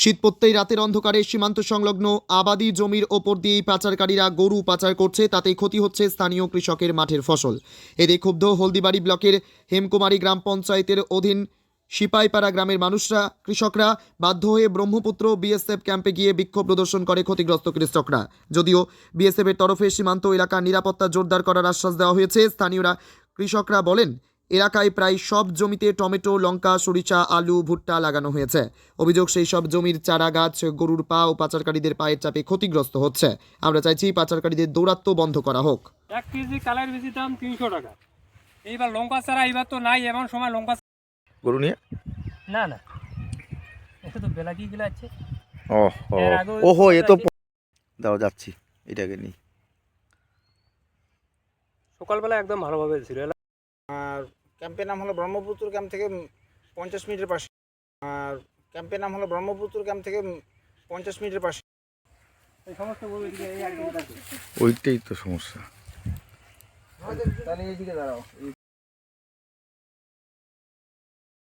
শীত পড়তেই রাতের অন্ধকারে সীমান্ত সংলগ্ন আবাদি জমির ওপর দিয়েই পাচারকারীরা গরু পাচার করছে, তাতেই ক্ষতি হচ্ছে স্থানীয় কৃষকের মাঠের ফসল। এতে ক্ষুব্ধ হলদিবাড়ি ব্লকের হেমকুমারী গ্রাম পঞ্চায়েতের অধীন সিপাইপাড়া গ্রামের কৃষকরা বাধ্য হয়ে ব্রহ্মপুত্র বিএসএফ ক্যাম্পে গিয়ে বিক্ষোভ প্রদর্শন করে ক্ষতিগ্রস্ত কৃষকরা। যদিও বিএসএফ এর তরফে সীমান্ত এলাকার নিরাপত্তা জোরদার করার আশ্বাস দেওয়া হয়েছে, স্থানীয়রা কৃষকরা বলেন এলাকায় প্রায় সব জমিতে টমেটো, লঙ্কা, সরিষা, আলু, ভুট্টা লাগানো হয়েছে। অভিযোগ সেই সব জমির চারা গাছ গরুর পা ও পাচারকারীদের পায়ের চাপে ক্ষতিগ্রস্ত হচ্ছে। আমরা চাইছি পাচারকারীদের দৌরাত্ম্য বন্ধ করা হোক। 1 কেজি কালার বেশি দাম 300 টাকা। এইবার লঙ্কা চারা এইবার তো নাই, এমন সময় লঙ্কা গরু নিয়ে না না, এটা তো বেলা কি গেলে আছে। ওহো এ তো দাও যাচ্ছি এটাকে নিয়ে। সকালবেলা একদম ভালোভাবে ছিল। আর ক্যাম্পের নাম হলো ব্রহ্মপুত্র ক্যাম্প থেকে 50 মিনিটের পাশে। আর ক্যাম্পের নাম হলো ব্রহ্মপুত্র ক্যাম্প থেকে 50 মিনিটের পাশে। এই সমস্ত গরু এদিকে এই একদিকে থাকে। ওইটাই তো সমস্যা। তাহলে এইদিকে দাঁড়াও।